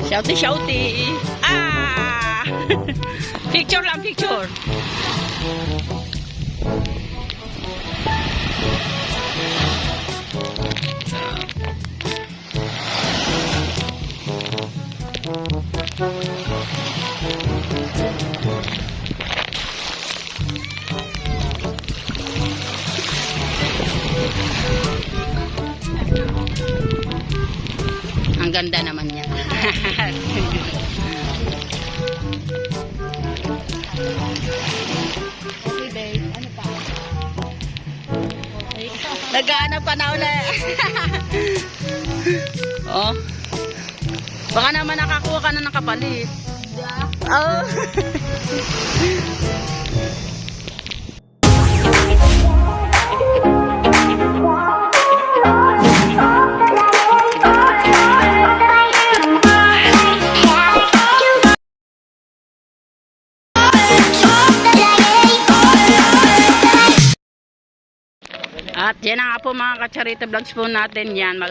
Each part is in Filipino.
Shouty, shouty. Ah! Picture lang, picture. Ang ganda naman niya. Okay, babe. Ano pa? Okay. Naghahanap pa na uli. Oh. Baka naman nakakuha ka na ng kapalit. Oh. At yan na nga po mga Kacharita Vlogs po natin yan.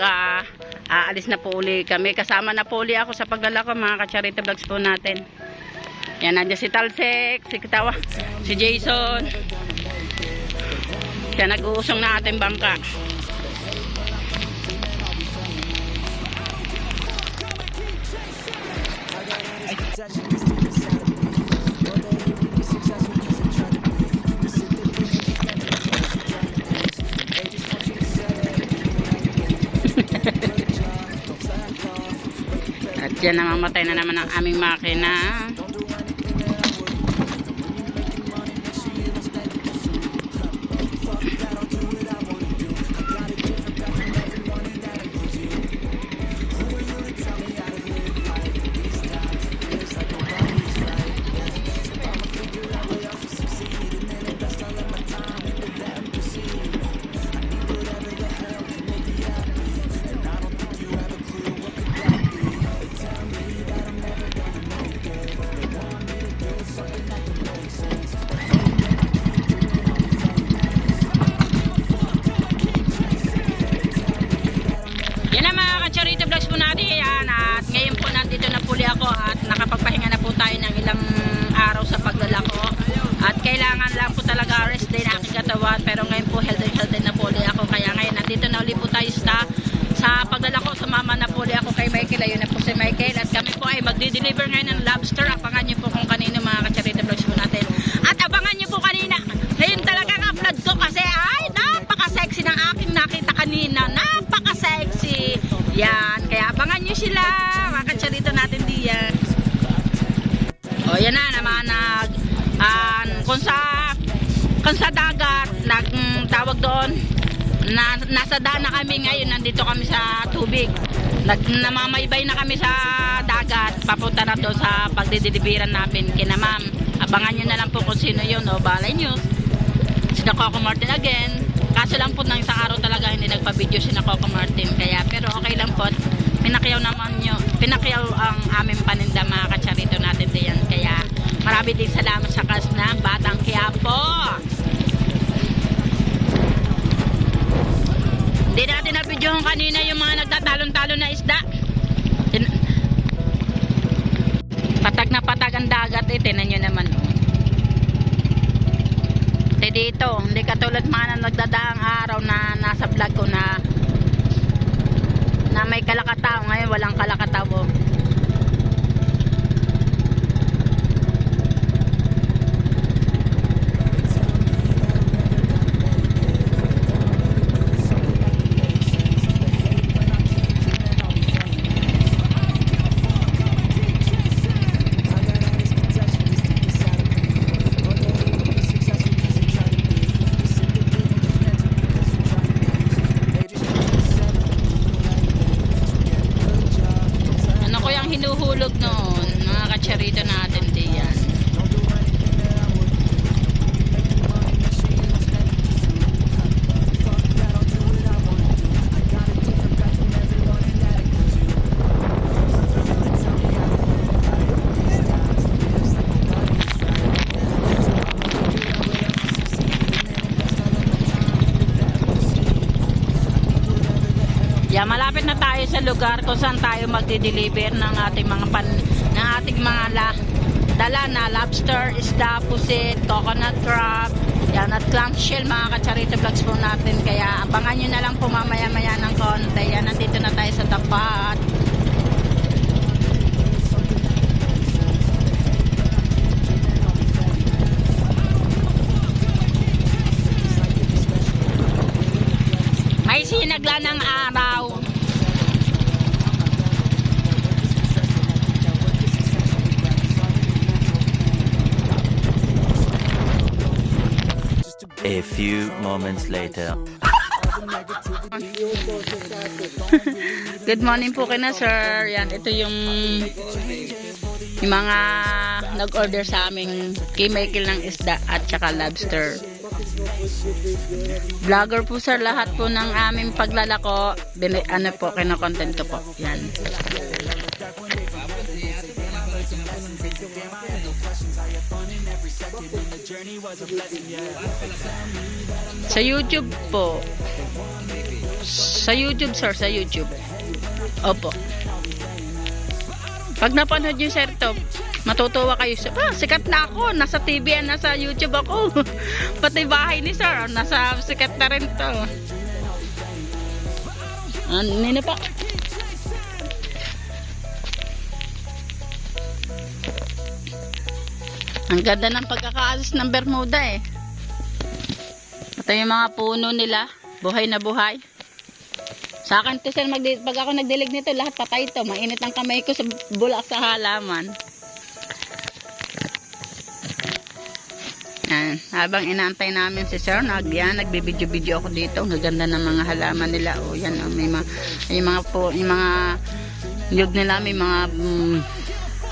Aalis na po uli kami. Kasama na po uli ako sa paglalako mga Kacharita Vlogs po natin. Yan, nandiyan si Talsek, si Kitawa, si Jason. Yan, nag-uusong na ating bangka. At yan, namamatay na naman ang aming makina. Charita Vlogs po natin yan, at ngayon po nandito na puli ako at nakapagpahinga na po tayo ng ilang araw sa paglalako at kailangan lang po talaga rest day na aking katawan, pero ngayon po healthy na puli ako, kaya ngayon nandito na ulit po tayo sa paglalako. Sumama na puli ako kay Michael, ayun na po si Michael, at kami po ay magdi-deliver ngayon ng lobster. Abangan nyo po kung kanino mga Charita Vlogs po natin, at abangan nyo po kanina, ngayon talagang upload ko kasi ay napaka-sexy ng aking nakita kanina, napaka-sexy. Yan, kaya abangan nyo sila, makakacharito natin diyan. O yan na naman, kung sa dagat, tawag doon, nasa daan na kami ngayon, nandito kami sa tubig. Namamaybay na kami sa dagat, papunta na doon sa pagdidilibiran namin kina ma'am. Abangan nyo na lang po kung sino yun, o balay nyo. Sina Coco Martin again. Kaso lang po ng isang araw talaga hindi nagpa-video si Coco Martin, kaya pero okay lang po. Pinakyaw naman nyo, pinakyaw ang aming paninda mga Kacharito natin diyan. Kaya marami din salamat sa kas ng Batang Quiapo. Hindi natin na-videohan kanina yung mga nagtatalon-talon na isda. Patag na patag ang dagat, tinan nyo naman. Dito, hindi katulad mga nagdadaang araw na nasa vlog ko na may kalakataw. Ngayon walang kalakataw. Yeah, malapit na tayo sa lugar kung saan tayo magde-deliver ng ating mga dala na lobster, isda, pusit, coconut crab, yan, at clamshell, mga ka-Charito Vlogs po natin. Kaya abangan nyo na lang po mamaya-maya ng konti. Yan, nandito na tayo sa tapat. May sinagla ng araw. A few moments later. Good morning po kina sir. Yan, ito yung mga nag-order sa aming kimekil ng isda at saka lobster. Vlogger po sir, lahat po ng aming paglalako, ano po, kino-content ko po. Yan. Sa YouTube po. Sa YouTube sir, sa YouTube. Opo. Pag napanood nyo sir to, matutuwa kayo. Sikat na ako. Nasa TV yan, nasa YouTube ako. Pati bahay ni sir, nasa sikat na rin to. Nino pa. Ang ganda ng pagkakaalis ng Bermuda eh. Ito yung mga puno nila. Buhay na buhay. Sa akin to sir, pag ako nagdilig nito, lahat patay to. Mainit ang kamay ko sa bulak sa halaman. Yan. Habang inaantay namin si sir, nagbibidyo-video ako dito. Ang ganda ng mga halaman nila. O yan, may mga niyog nila, may mga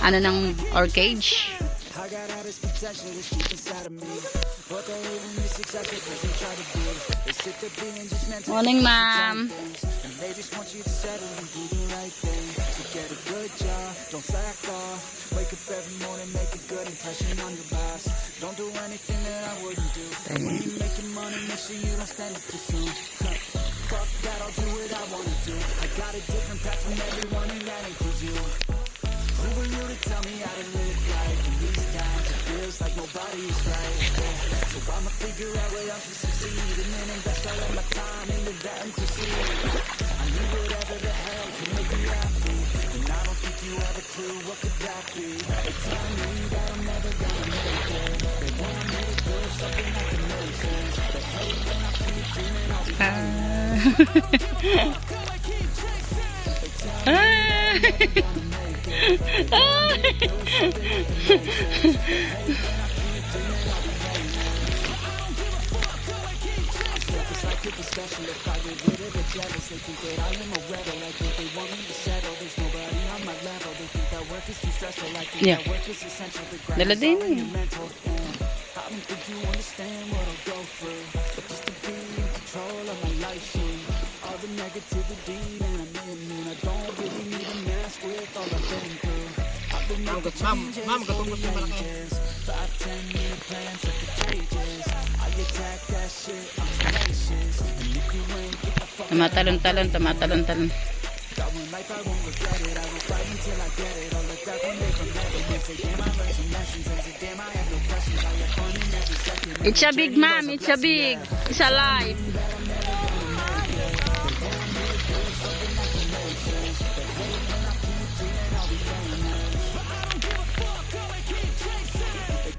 ano ng orchage. Morning, ma'am. Like nobody's right, yeah. So I'ma figure out what else to succeed and then invest all of my time into that and proceed. I need whatever the hell can make me happy, and I don't think you have a clue what could that be. They tell me that I'm never gonna make it. They want me to do something that can make sense. They hate when I keep dreaming I'll be Yeah. Dala din eh. Ma'am, katungkot yung malaki. Tumatalon-talon. It's a big, ma'am. It's a big. It's alive.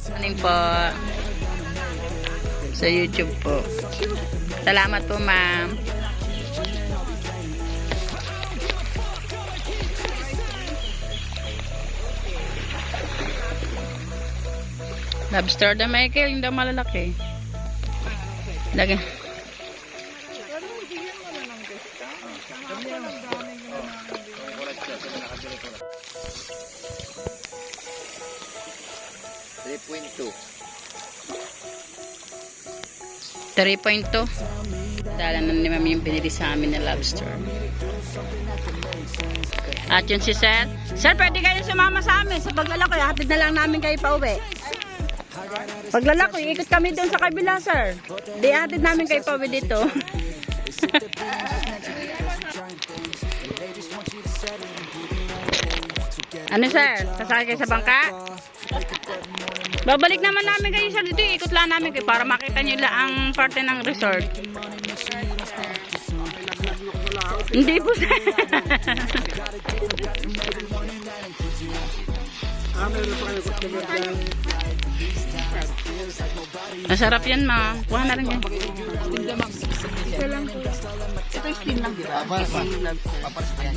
Morning po. Sa YouTube po. Salamat po, ma'am. Lobster na Michael, yung daw malalaki. Lagi. $3.2. Dala na ni Mami yung pinili sa amin na lobster. At yun si Sir. Sir, pwede kayo sumama sa amin sa paglalako. Hatid na lang namin kayo pa uwi. Paglalako, ikot kami doon sa kabila, sir. Di hatid namin kayo pa uwi dito. Ano sir? Sasakay kayo sa bangka? Babalik naman namin kayo sa dito. Ikot lang namin kayo para makita nyo lang ang parte ng resort. Hindi po sir. Meron pa kayo customer dyan. Masarap yan ma. Kuha na rin yan. Isa lang po. Ito yung steam lang, di ba? Paparas pa yan.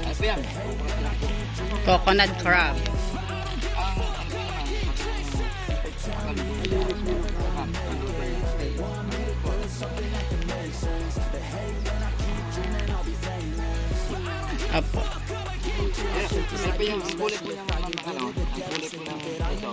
Ano yan? Coconut crab. Apo. Ano pa yung bullet po niya, ma'am, ano? Ang bullet po ng ito.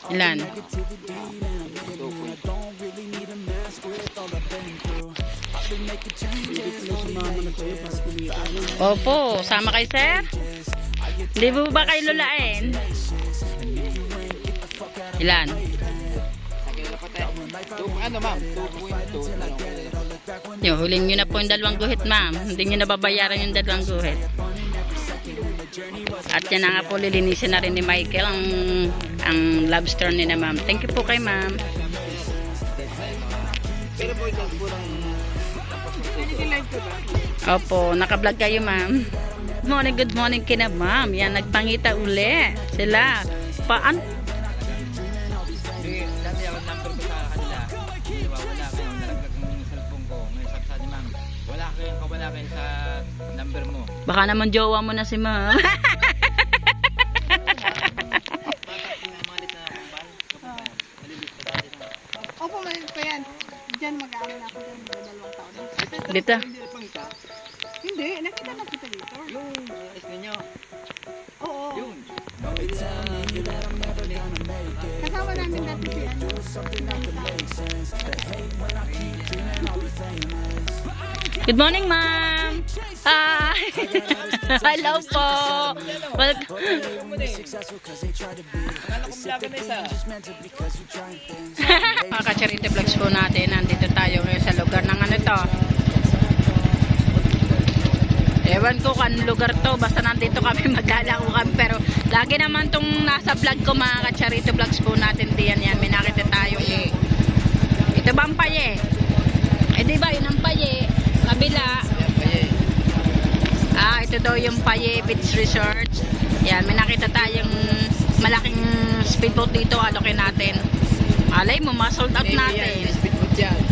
Ilan? Opo, sama kay sir? Hindi mo ba kayo lulain? Ilan? Ano, ma'am? 2.2. Yung huling nyo na po yung dalawang guhit ma'am. Hindi nyo nababayaran yung dalawang guhit. At yan na nga po lilinisin na rin ni Michael ang lobster ni na ma'am. Thank you po kay ma'am. Pero po ito po ng... Opo, naka-vlog kayo ma'am. Good morning kina ma'am. Yan, nagpangita uli. Sila. Paan? Dati ako number ko sa kanila. Diba, wala kayo. Nalaglag ng cellphone ko. Ngayon sabi ni ma'am, wala kayo sa number mo. Baka naman jowa mo na si ma'am. Opo, maliit pa yan. Diyan mag-aaral ako dyan. Dalawang taon. Dito. Hindi, nakita na kita dito. Yung is ninyo. Oo. Yun. Kasama namin dati si ano. Good morning ma'am. Hi. Hello po. Mga ka-charity vlogs po natin. Nandito tayo ngayon sa lugar ng ano to. Ewan ko kung anong lugar to. Basta nandito kami, maglalako kami. Pero lagi naman tong nasa vlog ko mga ka-charity vlogs po natin. Diyan yan. May nakita tayo eh. Ito ba ang paye? Eh di ba yun ang paye? Kabila. Ah, ito daw yung Paye Beach Resort. Yan, may nakita tayong malaking speedboat dito. Alokin natin. Alay mo, ma-sold out natin.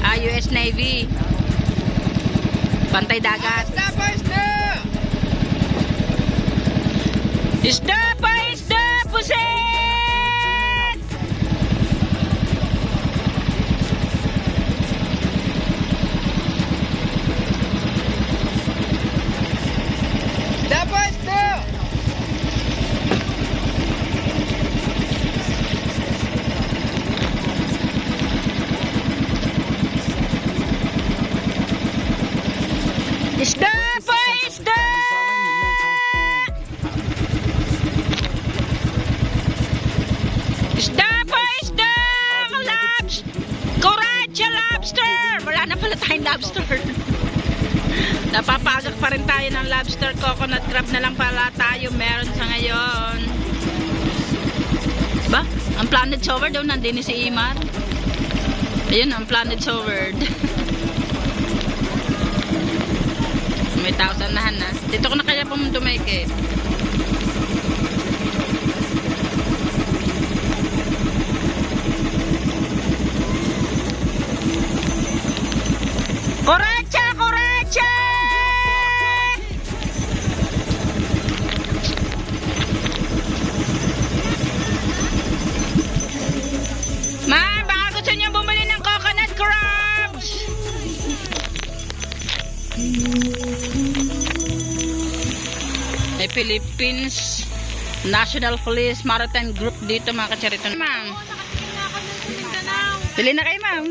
Ah, US Navy. Pantay dagat. Isda pa isda, puset! Dapat to! Isda pa isda! Isda pa isda! Coracha lobster! Wala na pala tayong lobster. Napapagak pa rin tayo ng lobster. Coconut crab na lang pala tayo meron sa ngayon. Ba? Ang Planet Sower daw nandun si Imar. Ayun, ang Planet Sower. May 1,000 na na. Dito ko na kaya pumunta Mike. Coracha! Coracha! Ma, baka gusto niyo bumili ng coconut crabs. May Philippines National Police Maritime Group dito mga kacharito. Ma'am. Bili na kayo ma'am.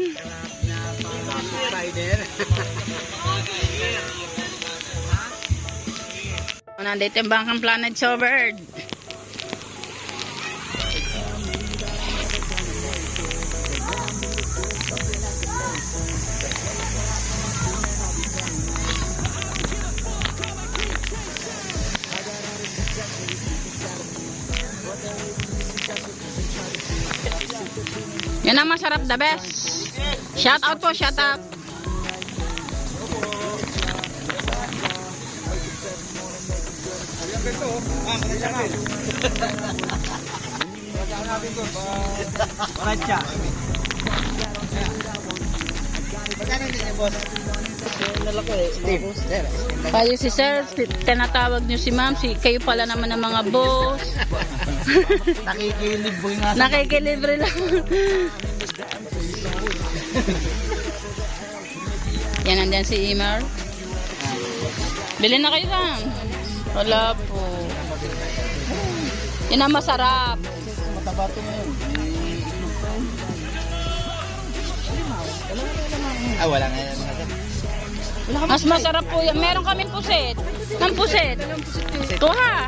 Nandito yung Bangkang Planet Sobird. Yan ang masarap, the best. Shout out po, shout out. Kayo si sir, tinatawag niyo si ma'am, kayo pala naman ang mga boss. Nakikilibre nga. Nakikilibre lang. Yan, nandyan si Imar. Bilhin na kayo lang. Wala po. Yan ang masarap. Mataba ito ngayon. Wala nga yan. Mas masarap po yan. Meron kaming pusit. Ng pusit. Kuha.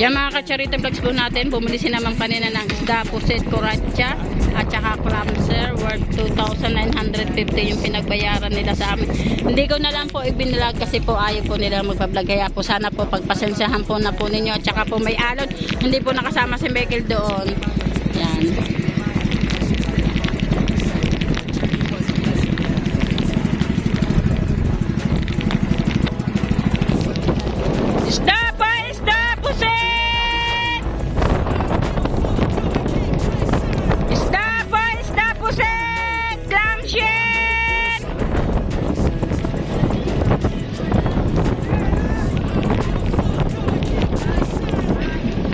Yan mga ka-charity vlogs po natin, bumili si naman kanina ng isda, pusit, kuratsa, at saka clamser, worth 2,950 yung pinagbayaran nila sa amin. Hindi ko na lang po ibinilag kasi po ayaw po nila magpa-vlog, kaya po sana po pagpasensyahan po na po ninyo, at saka po may alon, hindi po nakasama si Michael doon. Yan. Isda pa! Isda! Pusit! Isda pa! Isda! Pusit! Clamshell!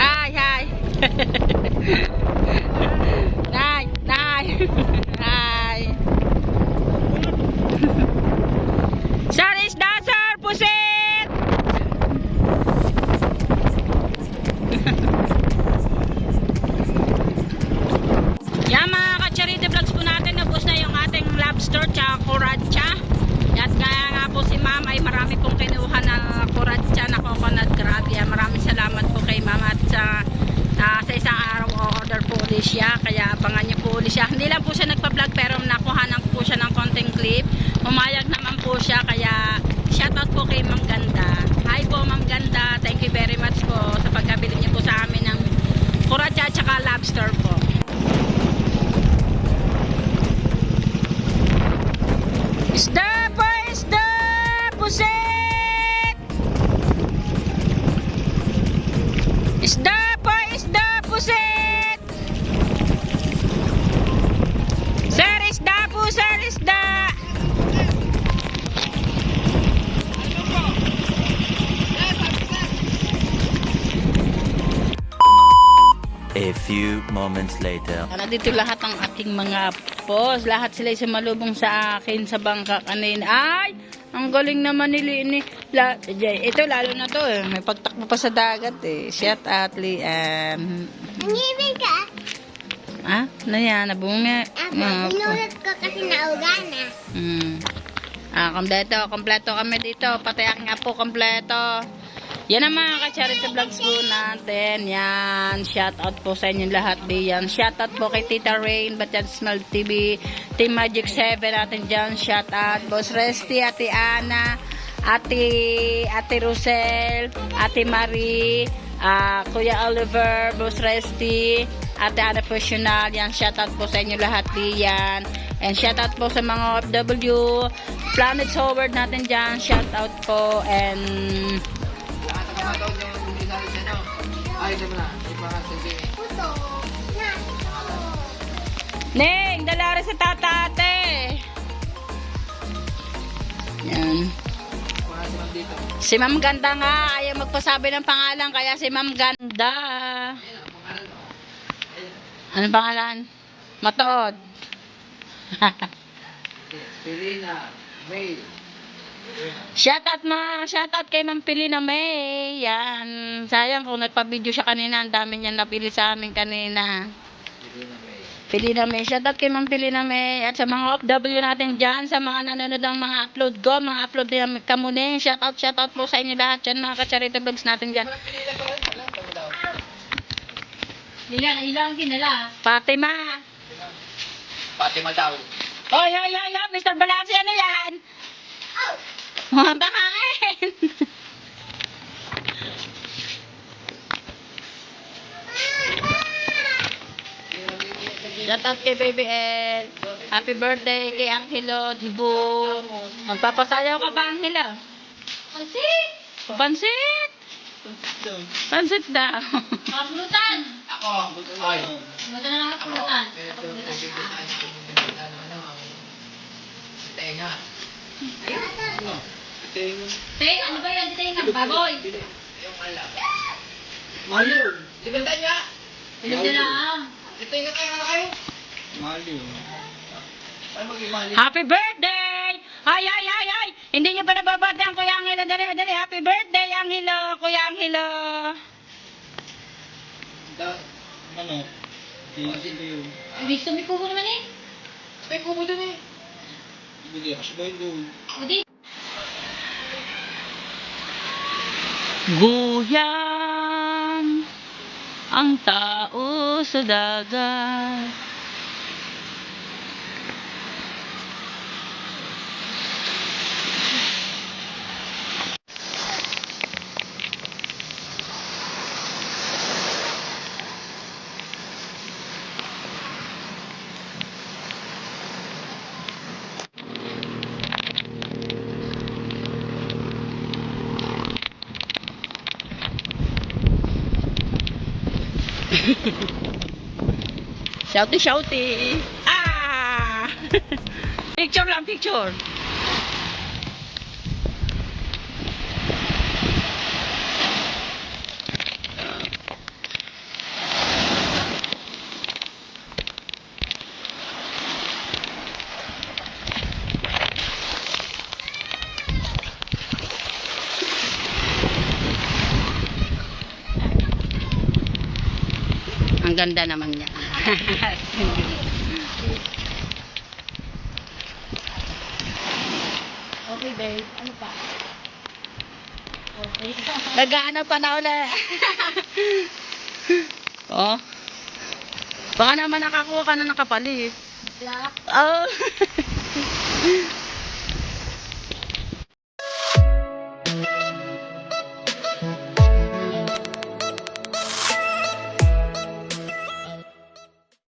Ay! Ay! Nay! Nay! Ay! Sir! Isda! Sir! Pusit! Yan mga ka-charity vlogs po natin, nabos na yung ating lobster tsaka kuratsa. At kaya nga po si ma'am ay marami pong kinuha na kuratsa na coconut crab. Yan, maraming salamat po kay ma'am at sa isang araw order po ulit siya. Kaya abangan niyo po ulit siya. Hindi lang po siya nagpa-vlog pero nakuhanan po siya ng konting clip. Umayag naman po siya kaya shoutout po kay Ma'am Ganda. Hi po Ma'am Ganda. Thank you very much po sa pagkabili niyo po sa amin ng kuratsa at saka lobster po. Isda pa! Isda! Pusit! Isda pa! Isda! Pusit! Sir! Isda po! Sir! Isda! A few moments later. Nandito lahat ng ating mga boss. Lahat sila sumalubong sa akin sa bangka kanina. Ay! Ang galing naman nila. Ito lalo na to eh. May pagtakbo pa sa dagat eh. Shout out Liam. Nangibig ka? Ah? Ano yan? Nabunga. Pinulot ko kasi nauga na. Kompleto kami dito. Pati aking apo, kompleto. Yan ang mga ka-charity vlogs po natin. Yan. Shout out po sa inyo lahat diyan. Shout out po kay Tita Rain, Batyan Smell TV, Team Magic 7 natin dyan. Shout out. Boss Resty, Ate Ana, Ate Rosel, Ate Marie, Kuya Oliver, Boss Resty, Ate Ana Professional. Yan. Shout out po sa inyo lahat diyan. And shout out po sa mga OFW, Planet Forward natin dyan. Shout out po and Puto. Neng, dala rin sa tatate. Yan. dito. Si Ma'am Ganda nga, ayaw magpasabi ng pangalan, kaya si Ma'am Ganda. Ano pangalan? Matood. Pilina, May. Shoutout kay Ma'am Pilina May. Yan. Sayang kung nagpa-video siya kanina, ang dami niya napili sa amin kanina. Pilina, May. Pilina May. Shoutout kay Ma'am Pilina May. At sa mga OFW natin dyan, sa mga nanonood ng mga upload ko, mga upload ni Kamuning. Shoutout po sa inyo lahat dyan, mga ka-charity vlogs natin dyan. Ilang kinala. Fatima. Fatima daw. Hoy, Mr. Balansi, ano yan? Mga bakain. Shoutout kay Baby El. Happy birthday kay Angelo Dibu. Magpapasayaw ka ba, Angelo? Pansit! Pansit! Pansit daw. Kapulutan! Ako. Ay. Buta na lang kapulutan. Tenga. Te, ano ba yan? Te, ng baboy. Yung alam. Mahal. Tiganda niya. Ilang na lang. Tenga na kayo. Mahal yun. Ay, mag-imali. Happy birthday! Ay! Hindi niyo pa nababate ang Kuya Angelo. Dali. Happy birthday, Angelo. Kuya Angelo. Ano? Ibig sumikubo naman eh. May kubo dun eh. Hindi, asbay doon. Udi. Guyam ang tao sa dagat. Shouty. Ah! Picture lang, picture. Ang ganda naman niya. Okay, babe. Ano pa? Okay. Nag-ano pa na uli. Oh. Baka naman nakakuha ka na ng kapalit. Black. Oh.